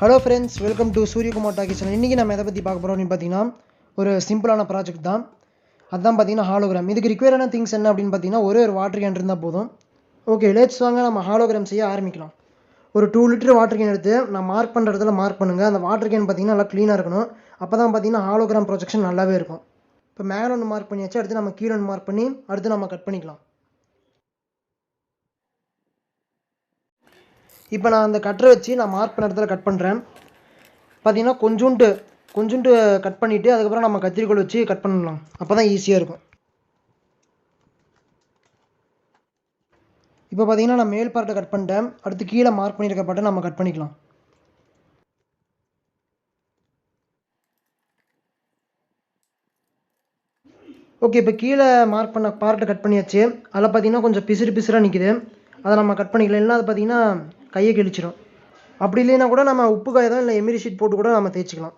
Hello friends, welcome to Surya Kumar Talkies. இன்னைக்கு நம்ம எதை பத்தி பார்க்க போறோம்னு பாத்தீங்கன்னா ஒரு சிம்பிளான ப்ராஜெக்ட் தான். அதான் பாத்தீங்கன்னா ஹாலோகிராம். இதுக்கு ரிக்வயரான திங்ஸ் என்ன அப்படினு பாத்தீங்கன்னா ஒரே ஒரு வாட்டர் கேன் இருந்தா போதும். ஓகே, லெட்ஸ் வாங்க நம்ம ஹாலோகிராம் செய்ய ஆரம்பிக்கலாம். ஒரு 2 லிட்டர் வாட்டர் கேன் எடுத்து நான் மார்க் பண்ற இடத்துல மார்க் பண்ணுங்க. அந்த வாட்டர் கேன் பாத்தீங்கன்னா நல்லா க்ளீனா இருக்கணும். அப்பதான் பாத்தீங்கன்னா ஹாலோகிராம் ப்ரொஜெக்ஷன் நல்லாவே இருக்கும். இப்போ மேல ஒன்னு மார்க் பண்ணியாச்சு, அடுத்து நம்ம கீழ ஒன்னு மார்க் பண்ணி அடுத்து நம்ம கட் பண்ணிக்கலாம். இப்போ நான் அந்த கட்டரை வச்சு நான் மார்க் பண்ண இடத்துல கட் பண்ணுறேன். பார்த்தீங்கன்னா கொஞ்சோண்டு கட் பண்ணிவிட்டு அதுக்கப்புறம் நம்ம கத்திரிக்கோல் வச்சு கட் பண்ணலாம். அப்போ தான் ஈஸியாக இருக்கும். இப்போ பார்த்தீங்கன்னா நான் மேல் பார்ட்டை கட் பண்ணிட்டேன். அடுத்து கீழே மார்க் பண்ணியிருக்க பார்ட்டை நம்ம கட் பண்ணிக்கலாம். ஓகே, இப்போ கீழே மார்க் பண்ண பார்ட்டை கட் பண்ணியாச்சு. அதில் பார்த்தீங்கன்னா கொஞ்சம் பிசுறாக நிற்கிது. அதை நம்ம கட் பண்ணிக்கலாம். இல்லைன்னா அது பார்த்தீங்கன்னா கையை கிழிச்சிடும். அப்படி இல்லைன்னா கூட நம்ம உப்பு காயம் இல்லை எமிரி ஷீட் போட்டு கூட நம்ம தேய்ச்சிக்கலாம்.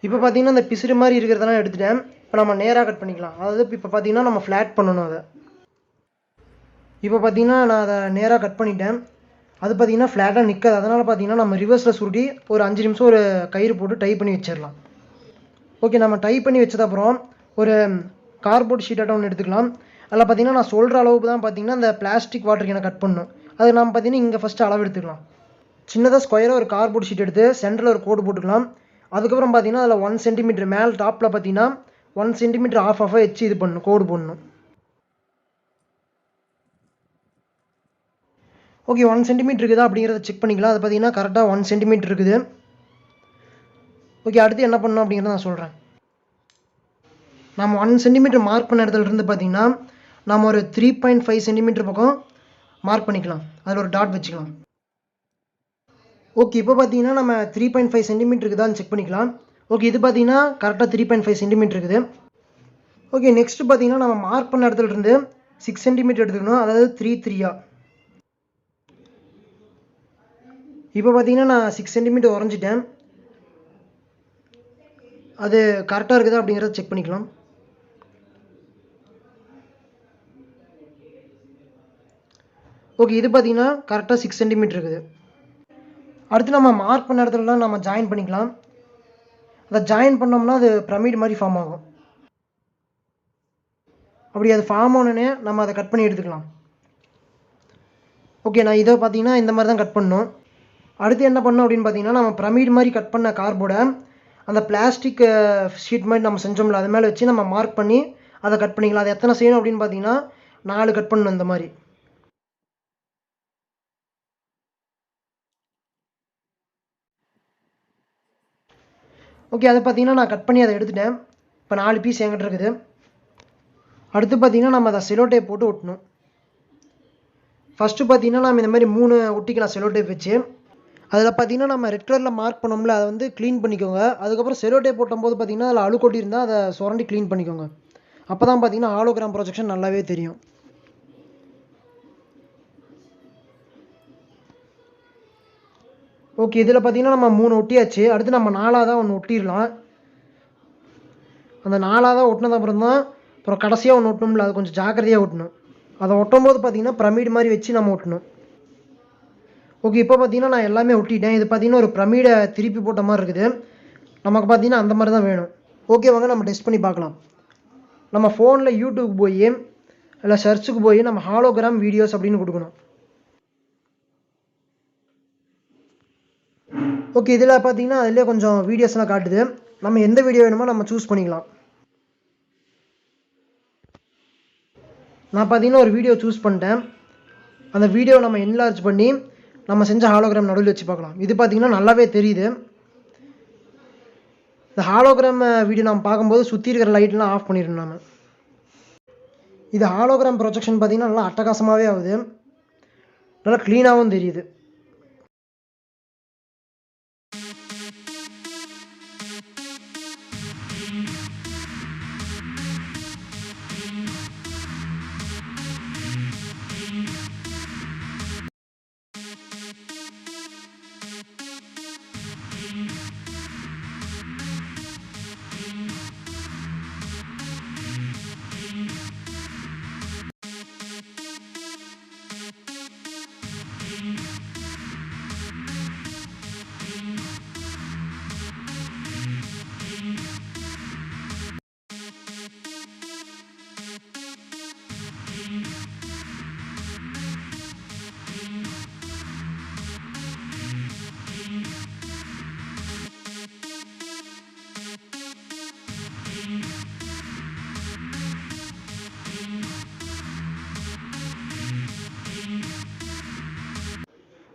இப்போ பார்த்தீங்கன்னா இந்த பிசுறு மாதிரி இருக்கிறதெல்லாம் எடுத்துட்டேன். இப்போ நம்ம நேராக கட் பண்ணிக்கலாம். அதாவது இப்போ பார்த்தீங்கன்னா நம்ம ஃப்ளாட் பண்ணணும் அதை. இப்போ பார்த்தீங்கன்னா நான் அதை நேராக கட் பண்ணிட்டேன். அது பார்த்தீங்கன்னா ஃப்ளாட்டாக நிற்காது. அதனால் பார்த்தீங்கன்னா நம்ம ரிவர்ஸில் சுருட்டி ஒரு 5 நிமிஷம் ஒரு கயிறு போட்டு டை பண்ணி வச்சிடலாம். ஓகே, நம்ம டை பண்ணி வச்சதப்புறம் ஒரு கார்ட்போர்ட் ஷீட்டாக ஒன்று எடுத்துக்கலாம். அதில் பார்த்தீங்கன்னா நான் சொல்கிற அளவுக்கு தான் பார்த்தீங்கன்னா அந்த பிளாஸ்டிக் வாட்டர் கேனை கட் பண்ணணும். அது நம்ம பார்த்தீங்கன்னா இங்கே ஃபஸ்ட்டு அளவு எடுத்துக்கலாம். சின்னதாக ஸ்கொயராக ஒரு கார்ட்போர்ட் ஷீட் எடுத்து சென்டரில் ஒரு கோடு போட்டுக்கலாம். அதுக்கப்புறம் பார்த்தீங்கன்னா அதில் 1 சென்டிமீட்டர் மேல் டாப்பில் பார்த்தீங்கன்னா 1 சென்டிமீட்டர் ஆஃபாக வச்சு இது பண்ணணும், கோடு போடணும். ஓகே, 1 சென்டிமீட்டர் இருக்குதா அப்படிங்கிறத செக் பண்ணிக்கலாம். அது பார்த்தீங்கன்னா கரெக்டாக 1 சென்டிமீட்டர் இருக்குது. ஓகே, அடுத்து என்ன பண்ணணும் அப்படிங்கிறத நான் சொல்கிறேன். நம்ம 1 சென்டிமீட்டர் மார்க் பண்ண இடத்துல இருந்து பார்த்தீங்கன்னா நம்ம ஒரு 3.5 சென்டிமீட்டர் பக்கம் மார்க் பண்ணிக்கலாம். அதில் ஒரு டாட் வச்சுக்கலாம். ஓகே, இப்போ பார்த்தீங்கன்னா நம்ம 3.5 சென்டிமீட்டர் இருக்குதான்னு செக் பண்ணிக்கலாம். ஓகே, இது பார்த்தீங்கன்னா கரெக்டாக 3.5 சென்டிமீட்டர் இருக்குது. ஓகே, நெக்ஸ்ட் பார்த்தீங்கன்னா நம்ம மார்க் பண்ண இடத்துல இருந்து 6 சென்டிமீட்டர் எடுத்துக்கணும். அதாவது 3 இப்போ பார்த்தீங்கன்னா நான் 6 சென்டிமீட்டர் உறைஞ்சிட்டேன். அது கரெக்டாக இருக்குதா அப்படிங்கிறத செக் பண்ணிக்கலாம். ஓகே, இது பார்த்தீங்கன்னா கரெக்டாக 6 சென்டிமீட்டர் இருக்குது. அடுத்து நம்ம மார்க் பண்ண இடத்துலலாம் நம்ம ஜாயின் பண்ணிக்கலாம். அதை ஜாயின் பண்ணோம்னா அது பிரமிட் மாதிரி ஃபார்ம் ஆகும். அப்படி அது ஃபார்ம் ஆனோடனே நம்ம அதை கட் பண்ணி எடுத்துக்கலாம். ஓகே, நான் இதை பார்த்தீங்கன்னா இந்த மாதிரி தான் கட் பண்ணணும். அடுத்து என்ன பண்ணணும் அப்படின்னு பார்த்தீங்கன்னா நம்ம பிரமிட் மாதிரி கட் பண்ண கார்ட்போர்டை அந்த பிளாஸ்டிக் ஷீட் மாதிரி நம்ம செஞ்சோம்ல அது மேலே வச்சு நம்ம மார்க் பண்ணி அதை கட் பண்ணிக்கலாம். அது எத்தனை செய்யணும் அப்படின்னு பார்த்தீங்கன்னா 4 கட் பண்ணணும் இந்த மாதிரி. ஓகே, அதை பார்த்தீங்கன்னா நான் கட் பண்ணி அதை எடுத்துட்டேன். இப்போ 4 பீஸ் என்கிட்ட இருக்குது. அடுத்து பார்த்தீங்கன்னா நம்ம அதை செலோ டேப் போட்டு ஒட்டணும். ஃபஸ்ட்டு பார்த்தீங்கன்னா நம்ம இந்த மாதிரி 3 ஒட்டிக்கலாம் செலோ டேப் வச்சு. அதில் பார்த்தீங்கன்னா நம்ம ரெட் கலரில் மார்க் பண்ணோம்ல அதை வந்து க்ளீன் பண்ணிக்கோங்க. அதுக்கப்புறம் செலோ டேப் போட்டும்போது பார்த்தீங்கன்னா அதில் அழுக்கொட்டி இருந்தால் அதை சுரண்டி க்ளீன் பண்ணிக்கோங்க. அப்போ தான் பார்த்தீங்கன்னா ஹாலோகிராம் ப்ரொஜெக்ஷன் நல்லாவே தெரியும். ஓகே, இதில் பார்த்தீங்கன்னா நம்ம 3 ஒட்டியாச்சு. அடுத்து நம்ம 4ஆவதாக ஒன்று ஒட்டிடலாம். அந்த 4ஆவதாக ஒட்டினது அப்புறம் கடைசியாக ஒன்று ஒட்டணும்ல அது கொஞ்சம் ஜாக்கிரதையாக ஒட்டணும். அதை ஒட்டும்போது பார்த்தீங்கன்னா பிரமிட் மாதிரி வச்சு நம்ம ஒட்டணும். ஓகே, இப்போ பார்த்தீங்கன்னா நான் எல்லாமே ஒட்டிட்டேன். இது பார்த்தீங்கன்னா ஒரு பிரமிடை திருப்பி போட்ட மாதிரி இருக்குது. நமக்கு பார்த்தீங்கன்னா அந்த மாதிரி தான் வேணும். ஓகே, வாங்க நம்ம டெஸ்ட் பண்ணி பார்க்கலாம். நம்ம ஃபோனில் யூடியூப் போய் இல்லை சர்ச்சுக்கு போய் நம்ம ஹாலோகிராம் வீடியோஸ் அப்படின்னு கொடுக்கணும். ஓகே, இதில் பார்த்தீங்கன்னா அதிலே கொஞ்சம் வீடியோஸ்லாம் காட்டுது. நம்ம எந்த வீடியோ வேணுமோ நம்ம சூஸ் பண்ணிக்கலாம். நான் பார்த்தீங்கன்னா ஒரு வீடியோ சூஸ் பண்ணிட்டேன். அந்த வீடியோவை நம்ம என்லார்ஜ் பண்ணி நம்ம செஞ்ச ஹாலோகிராம் நடுவில் வச்சு பார்க்கலாம். இது பார்த்தீங்கன்னா நல்லாவே தெரியுது. இந்த ஹாலோகிராம் வீடியோ நம்ம பார்க்கும்போது சுற்றி இருக்கிற லைட்லாம் ஆஃப் பண்ணிடணும் நம்ம. இது ஹாலோகிராம் ப்ரொஜெக்ஷன் பார்த்தீங்கன்னா நல்லா அட்டகாசமாகவே ஆகுது. நல்லா க்ளீனாகவும் தெரியுது.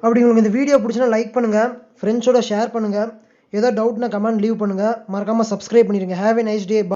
அப்படி உங்களுக்கு இந்த வீடியோ பிடிச்சினா லைக் பண்ணுங்கள், ஃப்ரெண்ட்ஸோட ஷேர் பண்ணுங்கள், ஏதோ டவுட்னா கமெண்ட் லீவ் பண்ணுங்கள், மறக்காமல் சப்ஸ்கிரைப் பண்ணிடுங்க. Have a nice day.